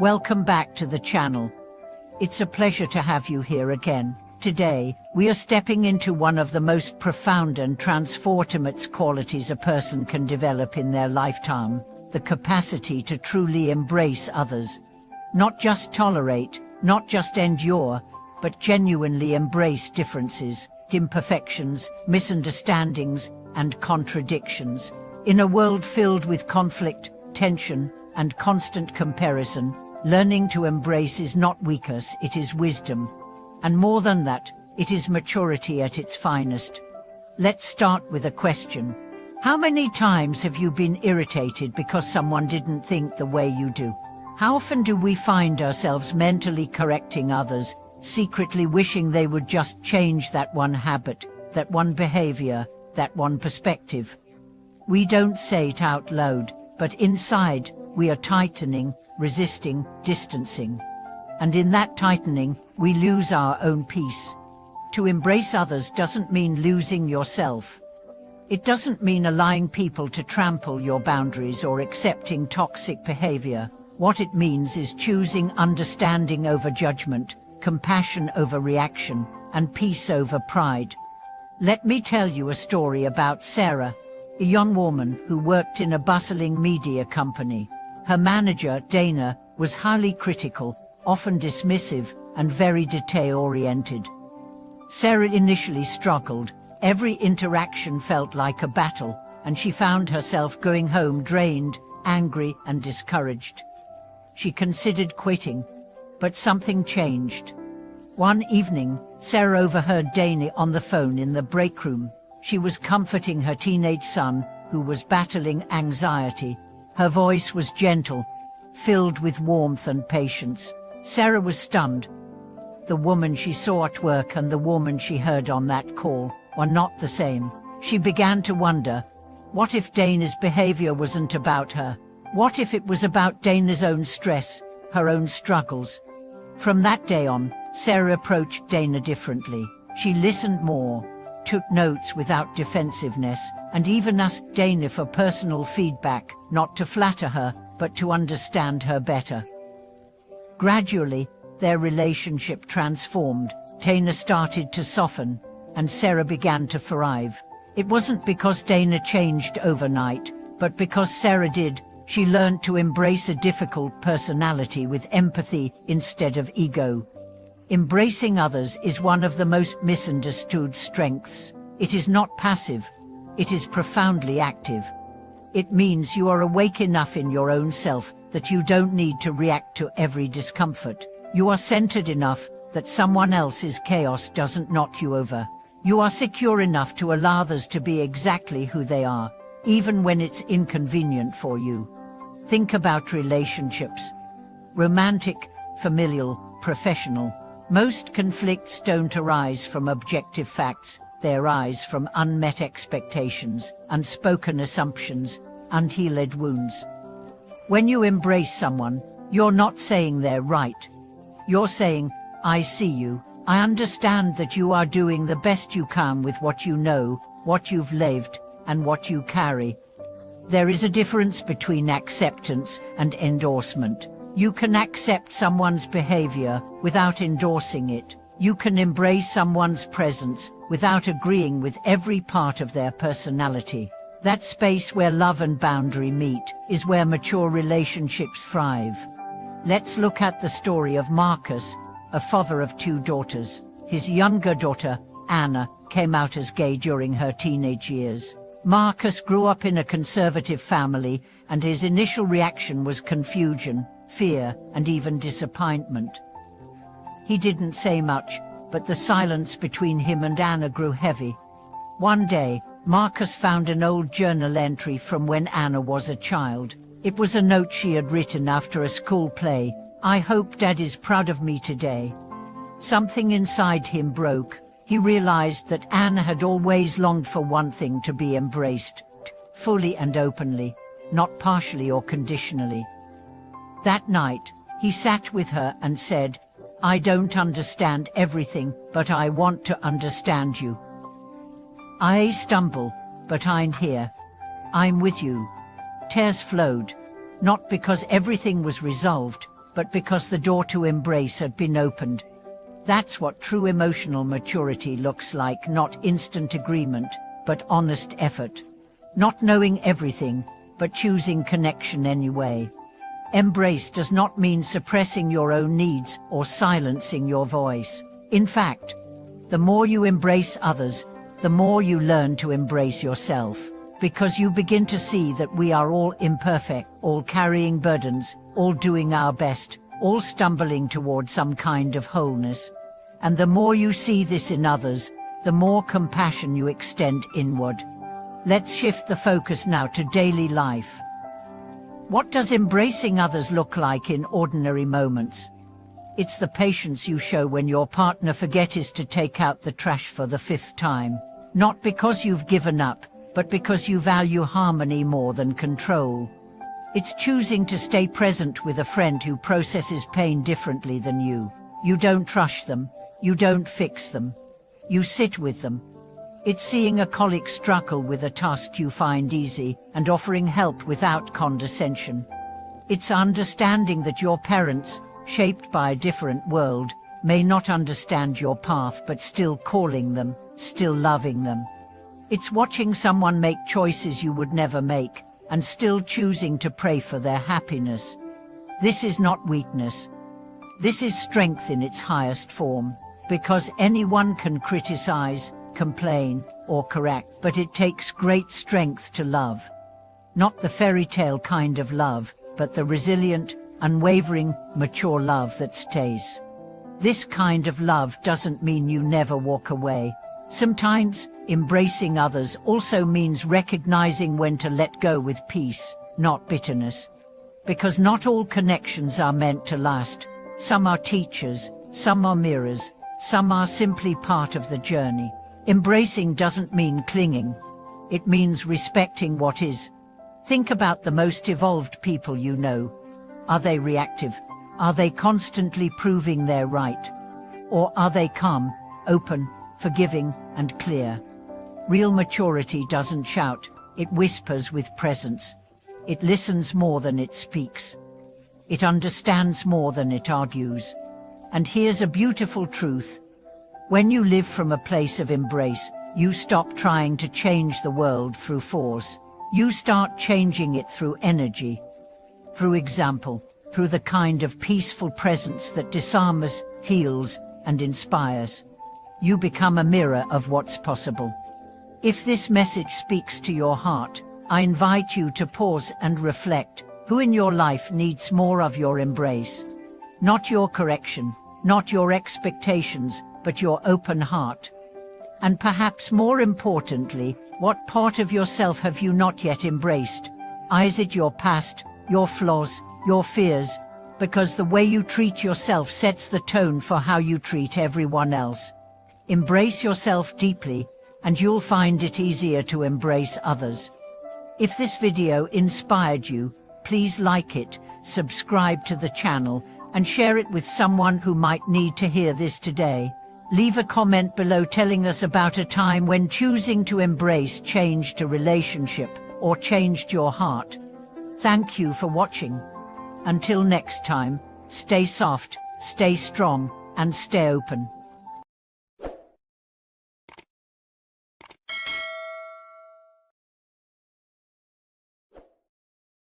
Welcome back to the channel. It's a pleasure to have you here again. Today, we are stepping into one of the most profound and transformative qualities a person can develop in their lifetime, the capacity to truly embrace others. Not just tolerate, not just endure, but genuinely embrace differences, imperfections, misunderstandings, and contradictions. In a world filled with conflict, tension, and constant comparison, learning to embrace is not weakness, it is wisdom. And more than that, it is maturity at its finest. Let's start with a question. How many times have you been irritated because someone didn't think the way you do? How often do we find ourselves mentally correcting others, secretly wishing they would just change that one habit, that one behavior, that one perspective? We don't say it out loud, but inside, we are tightening, resisting, distancing. And in that tightening, we lose our own peace. To embrace others doesn't mean losing yourself. It doesn't mean allowing people to trample your boundaries or accepting toxic behavior. What it means is choosing understanding over judgment, compassion over reaction, and peace over pride. Let me tell you a story about Sarah, a young woman who worked in a bustling media company. Her manager, Dana, was highly critical, often dismissive, and very detail-oriented. Sarah initially struggled. Every interaction felt like a battle, and she found herself going home drained, angry, and discouraged. She considered quitting, but something changed. One evening, Sarah overheard Dana on the phone in the break room. She was comforting her teenage son, who was battling anxiety. Her voice was gentle, filled with warmth and patience. Sarah was stunned. The woman she saw at work and the woman she heard on that call were not the same. She began to wonder, what if Dana's behavior wasn't about her? What if it was about Dana's own stress, her own struggles? From that day on, Sarah approached Dana differently. She listened more, took notes without defensiveness, and even asked Dana for personal feedback, not to flatter her, but to understand her better. Gradually, their relationship transformed. Dana started to soften, and Sarah began to thrive. It wasn't because Dana changed overnight, but because Sarah did. She learned to embrace a difficult personality with empathy instead of ego. Embracing others is one of the most misunderstood strengths. It is not passive, it is profoundly active. It means you are awake enough in your own self that you don't need to react to every discomfort. You are centered enough that someone else's chaos doesn't knock you over. You are secure enough to allow others to be exactly who they are, even when it's inconvenient for you. Think about relationships. Romantic, familial, professional. Most conflicts don't arise from objective facts, they arise from unmet expectations, unspoken assumptions, unhealed wounds. When you embrace someone, you're not saying they're right. You're saying, I see you, I understand that you are doing the best you can with what you know, what you've lived, and what you carry. There is a difference between acceptance and endorsement. You can accept someone's behavior without endorsing it. You can embrace someone's presence without agreeing with every part of their personality. That space where love and boundary meet is where mature relationships thrive. Let's look at the story of Marcus, a father of 2 daughters. His younger daughter, Anna, came out as gay during her teenage years. Marcus grew up in a conservative family, and his initial reaction was confusion, fear, and even disappointment. He didn't say much, but the silence between him and Anna grew heavy. One day, Marcus found an old journal entry from when Anna was a child. It was a note she had written after a school play. I hope Dad is proud of me today. Something inside him broke. He realized that Anna had always longed for one thing: to be embraced, fully and openly, not partially or conditionally. That night, he sat with her and said, I don't understand everything, but I want to understand you. I stumble, but I'm here. I'm with you. Tears flowed, not because everything was resolved, but because the door to embrace had been opened. That's what true emotional maturity looks like, not instant agreement, but honest effort. Not knowing everything, but choosing connection anyway. Embrace does not mean suppressing your own needs or silencing your voice. In fact, the more you embrace others, the more you learn to embrace yourself, because you begin to see that we are all imperfect, all carrying burdens, all doing our best, all stumbling toward some kind of wholeness. And the more you see this in others, the more compassion you extend inward. Let's shift the focus now to daily life. What does embracing others look like in ordinary moments? It's the patience you show when your partner forgets to take out the trash for the 5th time. Not because you've given up, but because you value harmony more than control. It's choosing to stay present with a friend who processes pain differently than you. You don't rush them, you don't fix them. You sit with them. It's seeing a colleague struggle with a task you find easy and offering help without condescension. It's understanding that your parents, shaped by a different world, may not understand your path but still calling them, still loving them. It's watching someone make choices you would never make and still choosing to pray for their happiness. This is not weakness. This is strength in its highest form, because anyone can criticize, complain, or correct, but it takes great strength to love. Not the fairy tale kind of love, but the resilient, unwavering, mature love that stays. This kind of love doesn't mean you never walk away. Sometimes, embracing others also means recognizing when to let go with peace, not bitterness. Because not all connections are meant to last. Some are teachers, some are mirrors, some are simply part of the journey. Embracing doesn't mean clinging. It means respecting what is. Think about the most evolved people you know. Are they reactive? Are they constantly proving they're right? Or are they calm, open, forgiving, and clear? Real maturity doesn't shout, it whispers with presence. It listens more than it speaks. It understands more than it argues. And here's a beautiful truth. When you live from a place of embrace, you stop trying to change the world through force. You start changing it through energy, through example, through the kind of peaceful presence that disarms, heals, and inspires. You become a mirror of what's possible. If this message speaks to your heart, I invite you to pause and reflect. Who in your life needs more of your embrace? Not your correction, not your expectations, but your open heart. And perhaps more importantly, what part of yourself have you not yet embraced? Is it your past, your flaws, your fears? Because the way you treat yourself sets the tone for how you treat everyone else. Embrace yourself deeply, and you'll find it easier to embrace others. If this video inspired you, please like it, subscribe to the channel, and share it with someone who might need to hear this today. Leave a comment below telling us about a time when choosing to embrace changed a relationship or changed your heart. Thank you for watching. Until next time, stay soft, stay strong, and stay open.